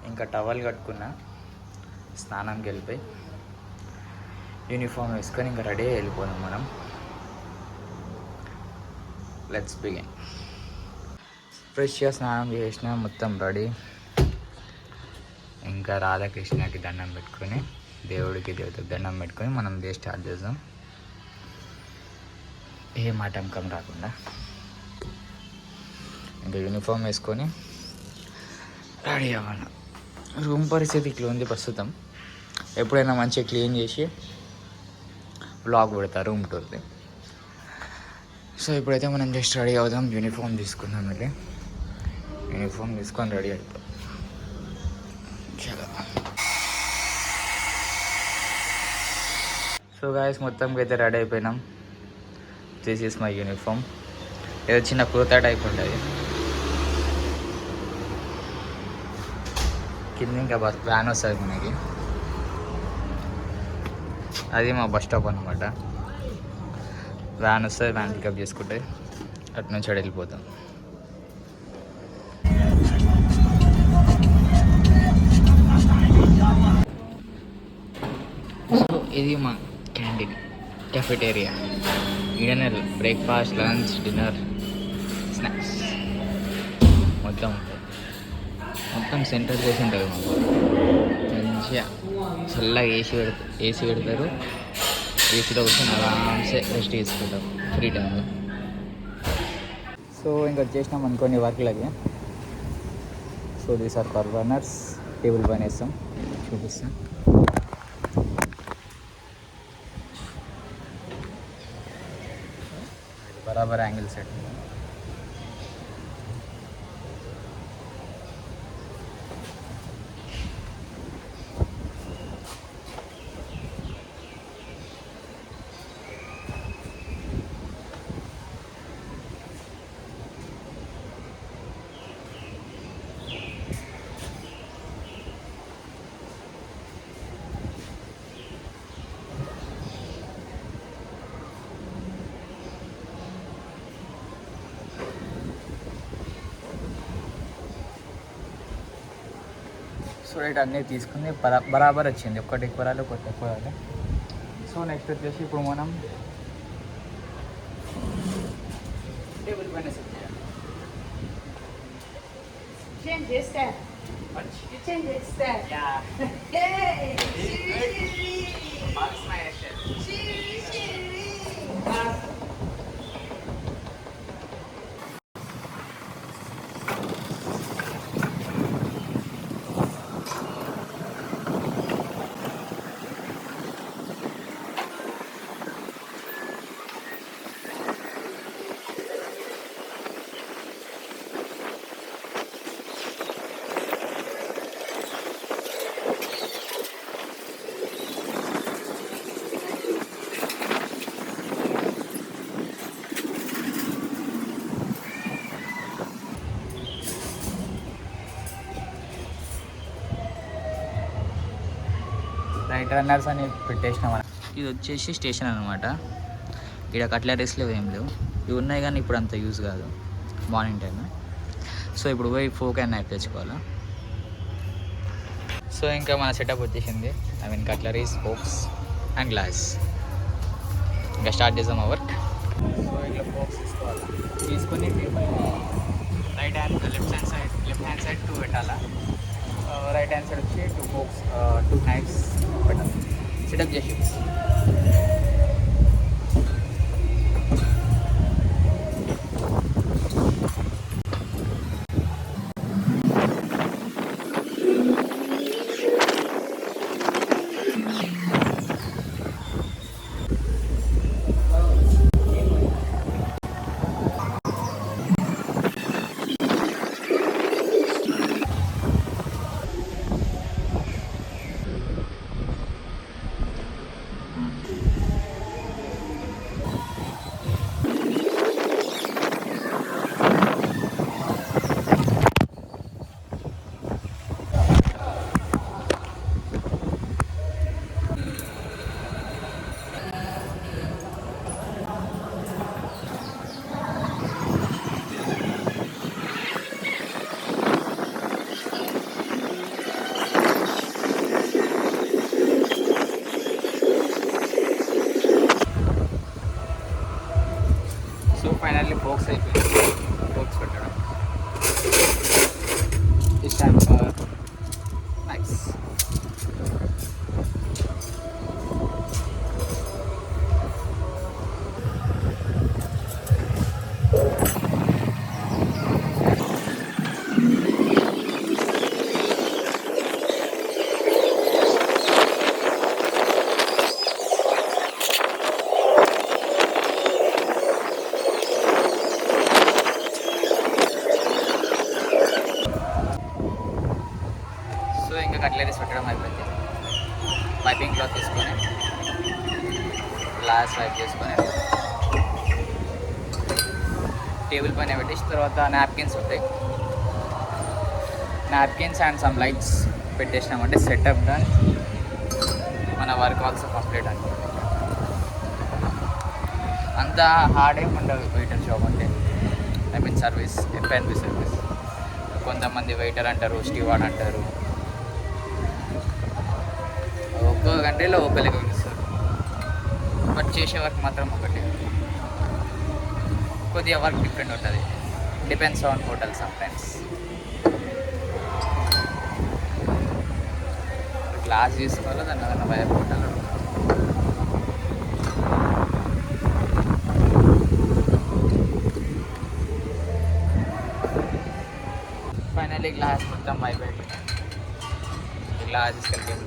ఇంకా టవల్ కట్టుకున్నా, స్నానంకి వెళ్ళిపోయి యూనిఫామ్ వేసుకొని ఇంకా రెడీ వెళ్ళిపోదాం మనం. Let's begin. ఫ్రెష్గా స్నానం చేసిన, మొత్తం రెడీ. ఇంకా రాధాకృష్ణకి దండం పెట్టుకొని, దేవుడికి దేవతకి దండం పెట్టుకొని మనం డే స్టార్ట్ చేద్దాం. ఏ ఆటంకం రాకుండా. ఇంకా యూనిఫామ్ వేసుకొని రెడీ అవ్వాలి. రూమ్ పరిస్థితి ఇట్లా ఉంది ప్రస్తుతం. ఎప్పుడైనా మంచిగా క్లీన్ చేసి వ్లాగ్ పెడతా రూమ్ టూర్ది. సో ఇప్పుడైతే మనం జస్ట్ రెడీ అవుదాం. యూనిఫామ్ తీసుకుందాం. వెళ్ళి యూనిఫామ్ తీసుకొని రెడీ అయిపోతాం. సో గాయస్, మొత్తంకి అయితే రెడీ అయిపోయినాం. This is my uniform. ఏదో చిన్న కుర్తా టైప్ ఉంటుంది. కింద ఇంకా వ్యాన్ వస్తుంది మనకి. అది మా బస్ స్టాప్ అనమాట. వ్యాన్ వస్తుంది, వ్యాన్ పికప్ చేసుకుంటే అటు నుంచి అటు వెళ్ళిపోతాం. సో ఇది మా క్యాంటీన్, కెఫెటేరియా. ఈడనే బ్రేక్ఫాస్ట్, లంచ్, డిన్నర్, స్నాక్స్ మొత్తం ఉంటుంది. మొత్తం సెంటర్ చేసి ఉంటుంది మాకు. మంచిగా చల్లగా ఏసీ పెడతారు. ఏసీలో కూర్చొని ఆరామ్సే రెస్ట్ తీసుకుంటాం ఫ్రీ టైంలో. సో ఇంకా వచ్చేసినాం అనుకోండి వర్క్లకి. So these are corners. Table పైన వేస్తాం, చూపిస్తాం. బరాబర్ యాంగిల్ సెట్. సో రైట్ అన్నీ తీసుకుని బరాబర్ వచ్చింది. ఒక్కటి ఎక్కువ రాలి, ఒకటి ఎక్కువ రాలి. సో నెక్స్ట్ వచ్చేసి ఇప్పుడు మనం టేబుల్ పైన సెట్ చేయాలి. రైట్ రన్నర్స్ అని పెట్టేసినాం. ఇది వచ్చేసి స్టేషన్ అనమాట. ఇక్కడ కట్లరీస్ లేవు, ఏం లేవు. ఇవి ఉన్నాయి కానీ ఇప్పుడు అంత యూజ్ కాదు మార్నింగ్ టైం. సో ఇప్పుడు పోయి ఫోక్ అండ్ నైఫ్ తెచ్చుకోవాలి. సో ఇంకా మన సెటప్ వచ్చేసింది. I mean cutleries, forks and glass. ఇంకా స్టార్ట్ చేద్దాం ఆ వర్క్. సో ఇట్లా ఫోక్స్ తీసుకోవాలి. తీసుకొని right hand left hand side 2 పెట్టాలా. రైట్ హ్యాండ్ సైడ్ వచ్చి 2 ఫోక్స్, 2 నైఫ్స్ పెట్టాలి. సెటప్ చేసి ఇంకా కట్లరీస్ పెట్టడం అయిపోయింది. వైపింగ్ క్లాత్ తీసుకొని గ్లాస్ వైప్ చేసుకొని టేబుల్ పైన పెట్టేసి తర్వాత నాప్కిన్స్ ఉంటాయి, నాప్కిన్స్ అండ్ సమ్ లైట్స్ పెట్టేసినామంటే సెటప్ డన్. మన వర్క్ ఆల్సో కంప్లీట్ అండి. అంత హార్డ్ ఏమి ఉండదు వెయిటర్ జాబ్ అంటే, I mean service, FNB service. కొంతమంది వెయిటర్ అంటారు, స్టీవార్డ్ అంటారు, ఒక్కో గంటలో ఒకరికి పిలుస్తారు. బట్ చేసే వర్క్ మాత్రం ఒకటి, కొద్దిగా వర్క్ డిఫరెంట్ ఉంటుంది. Depends on hotel sometimes. Class తీసుకోవాలో దాన్ని భయం హోటల్. ఫైనల్లీ గ్లాస్ మొత్తం అయిపోయింది. గ్లాస్ తీసుకెళ్ళి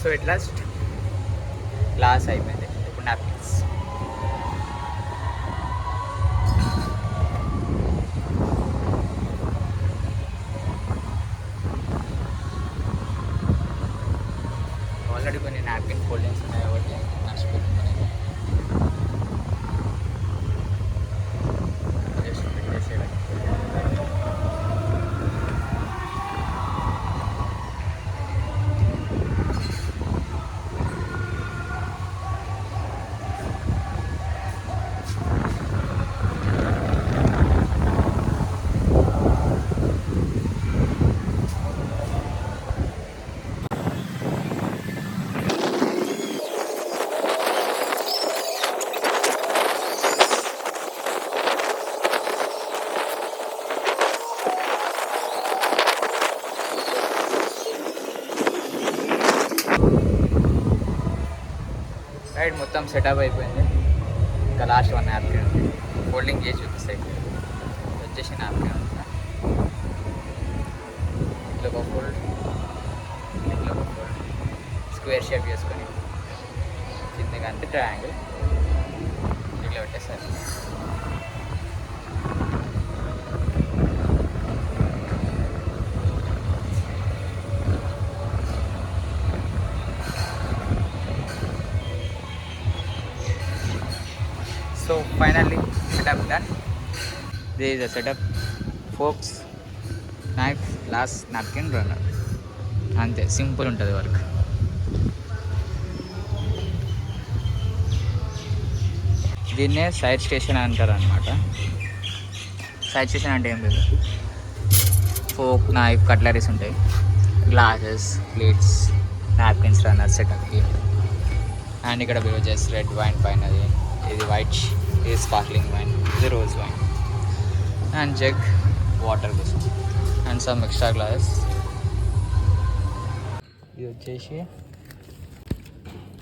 సో ఎట్ లాస్ట్ గ్లాస్ అయిపోయింది. ఇప్పుడు నాప్కిన్స్. ఆల్రెడీ కొన్ని నాప్కిన్ ఫోల్డింగ్స్ ఉన్నాయి కాబట్టి నచ్చిపోతుంది. జస్ట్ పెట్టేసేయాలి. రైట్ మొత్తం సెటప్ అయిపోయింది. ఇంకా లాస్ట్ వన్ నాప్కిన్ ఉంది, ఫోల్డింగ్ చేసి చూపిస్తాయి. వచ్చేసి నాప్కిన్ ఉంది, ఇట్లా ఒక ఫోల్డ్, ఇట్లా ఒక ఫోల్డ్, స్క్వేర్ షేప్ చేసుకొని కిందకి అంతే ట్రయాంగిల్ ఇట్లా పెట్టేస్తారు. So finally setup done. This is a setup: forks, knife, glass, napkin, runner. అంతే, సింపుల్ ఉంటుంది వర్క్. దీన్నే సైడ్ స్టేషన్ అంటారు అనమాట. సైడ్ స్టేషన్ అంటే ఏం లేదు, ఫోక్, నైఫ్, కట్లరీస్ ఉంటాయి, గ్లాసెస్, ప్లేట్స్, నాప్కిన్స్, రన్నర్ సెటప్కి. అండ్ ఇక్కడ బెవరేజెస్, రెడ్ వైన్ పైనది, ఇది వైట్, ఇది స్పార్క్లింగ్ వైన్, ఇది rose wine, and jug water కోసం, అండ్ సమ్ ఎక్స్ట్రా గ్లాస్. ఇది వచ్చేసి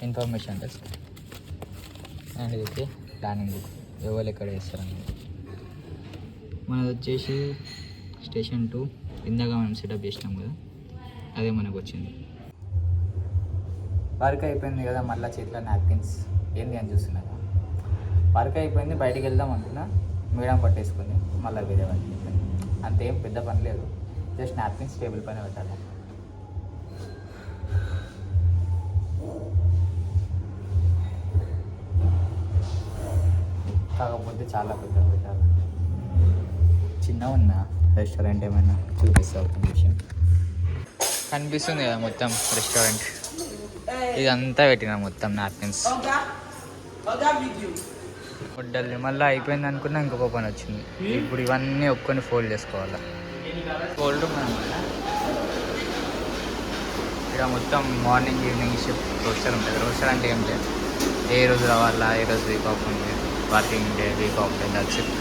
ఇన్ఫర్మేషన్ డెస్క్, అండ్ ఇది ప్లానింగ్ బుక్, ఎవరు ఎక్కడ వేస్తారని. మనది వచ్చేసి స్టేషన్ 2, ఇందాక మనం సెటప్ చేసినాం కదా, అదే మనకు వచ్చింది. వర్క్ అయిపోయింది కదా, మళ్ళీ చేతిలో నాప్కిన్స్ ఏంది అని చూస్తున్నా. వర్క్ అయిపోయింది, బయటికి వెళ్దాం అనుకున్నా, మేడం పట్టేసుకుంది, మళ్ళీ వేరే వాళ్ళకి చెప్పింది. అంతేం పెద్ద పని లేదు, జస్ట్ నాప్కిన్స్ టేబుల్ పైన పెట్టాలి. కాకపోతే చాలా పెద్దగా పెట్టాలి. చిన్న ఉన్నా రెస్టారెంట్ ఏమైనా చూపిస్తా ఒక విషయం. కనిపిస్తుంది కదా మొత్తం రెస్టారెంట్. ఇదంతా పెట్టిన మొత్తం నాప్కిన్స్ వడ్డల్ని మళ్ళీ అయిపోయింది అనుకున్నా ఇంకొక పని వచ్చింది. ఇప్పుడు ఇవన్నీ ఒక్కొని ఫోల్డ్ చేసుకోవాలి. ఫోల్డ్ రూమ్ అనమాట. ఇక్కడ మొత్తం మార్నింగ్ ఈవినింగ్ షిఫ్ట్ రోస్టర్ ఉంటుంది. రోస్టర్ అంటే ఏం లేదు, ఏ రోజు రావాలా, ఏ రోజు వీక్ ఆఫ్ ఉంది, working day week off day that's it.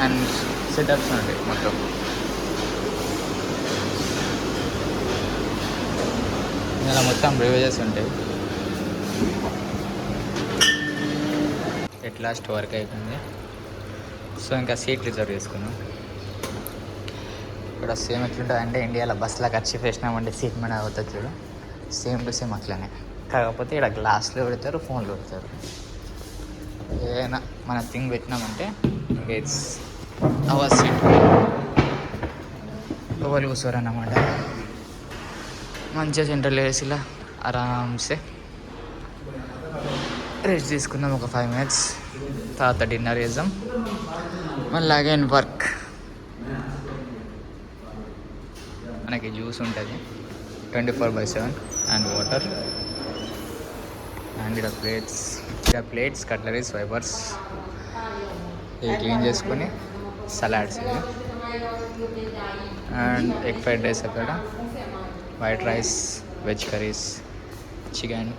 And setups ఉంటాయి మొత్తం. ఇలా మొత్తం రివేజెస్ ఉంటాయి. ఎట్ లాస్ట్ వర్క్ అయిపోయింది. సో ఇంకా సీట్ రిజర్వ్ చేసుకున్నాం. ఇక్కడ సేమ్ ఎట్లుంటుంది అంటే ఇండియాలో బస్సులో ఖర్చు వేసినామంటే సీట్ మీద అవుతుంది చూడు, సేమ్ టు సేమ్ అట్లనే. కాకపోతే ఇక్కడ గ్లాస్లో పెడతారు, ఫోన్లో పెడతారు. ఏదైనా మన థింగ్ పెట్టినామంటే ఇట్స్ అవర్ సీట్. ఎవరు కూర్చోరు అన్నమాట. మంచిగా సెంట్రల్ ఏసీలో ఆరామ్సే రెస్ట్ తీసుకుందాం ఒక 5 minutes. తర్వాత డిన్నర్ చేద్దాం, మళ్ళీ అగైన్ వర్క్. మనకి జ్యూస్ ఉంటుంది 24/7 అండ్ వాటర్. అండ్ ఇక్కడ ప్లేట్స్ కట్లరీస్ వైపర్స్ ఇవి క్లీన్ చేసుకొని సలాడ్స్ ఇవి. అండ్ ఎగ్ ఫ్రైడ్ రైస్ అక్కడ, white rice, veg curries, chicken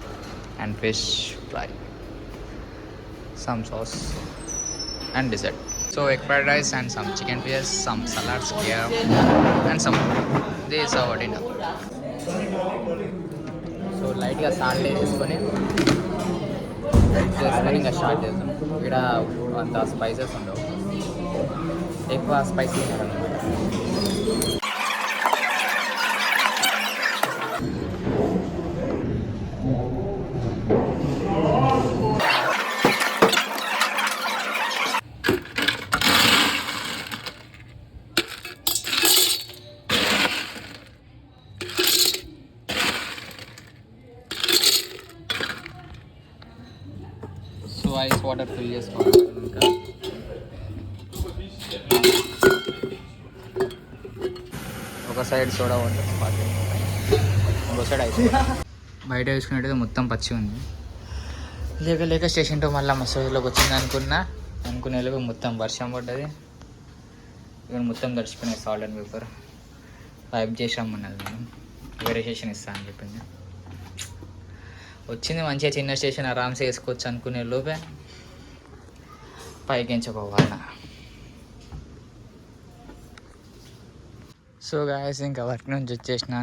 and fish fry, some sauce and dessert. So egg fried rice and some chicken pieces, some salads here and some more. This is our dinner. So light గా salt వేసుకొని ఇంకా start చేద్దాం. ఇక్కడ అంత spices ఉండవు, ఎక్కువ spicy అనమాట. Ice water fill చేసుకోవాలి. ఇంకా ఒక సైడ్ సోడా వాటర్ స్పాట్, ఇంకో సైడ్ ఐస్. బయట వేసుకున్నట్టయితే మొత్తం పచ్చి ఉంది. లేక స్టేషన్తో మళ్ళీ మసూరులోకి వచ్చింది అనుకునేలోపు మొత్తం వర్షం పడ్డది. ఇక్కడ మొత్తం తడిచిపోయినాయి. సాల్ట్ అండ్ పేపర్ వైప్ చేసామన్నది. మేము వేరే స్టేషన్ ఇస్తా అని చెప్పింది. వచ్చింది మంచిగా చిన్న స్టేషన్, ఆరామ్సే వేసుకోవచ్చు అనుకునే లోపే పైకించుకోవాలి. సో గాయస్ ఇంకా వర్క్ నుంచి వచ్చేసిన.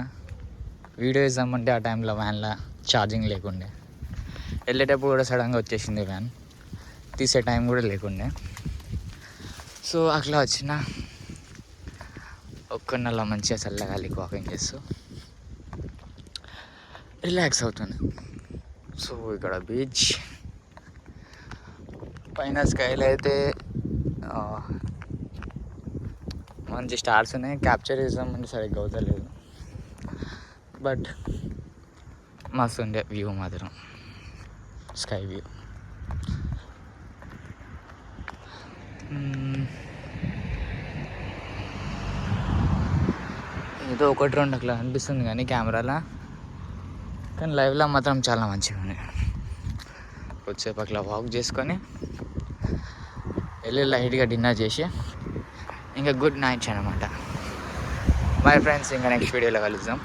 వీడియో ఇద్దామంటే ఆ టైంలో వ్యాన్లో ఛార్జింగ్ లేకుండే, వెళ్ళేటప్పుడు కూడా సడన్గా వచ్చేసింది వ్యాన్, తీసే టైం కూడా లేకుండే. సో అట్లా వచ్చిన ఒక్కనల్లా మంచిగా చల్లగాలికి వాకింగ్ చేస్తూ రిలాక్స్ అవుతుంది. సో ఇక్కడ బీచ్ పైన స్కైలో అయితే మంచి స్టార్స్ ఉన్నాయి. క్యాప్చర్ చేద్దామంటే సరిగ్గా అవుతలేదు, బట్ మస్తు ఉండే వ్యూ మాత్రం, స్కై వ్యూ. ఏదో 1-2 అట్లా అనిపిస్తుంది కానీ కెమెరాలో, కానీ లైవ్లో మాత్రం చాలా మంచిగా ఉంది. కొద్దిసేపు అట్లా వాక్ చేసుకొని వెళ్ళి లైట్గా డిన్నర్ చేసి ఇంకా గుడ్ నైట్స్ అనమాట. బై ఫ్రెండ్స్, ఇంకా నెక్స్ట్ వీడియోలో కలుద్దాం.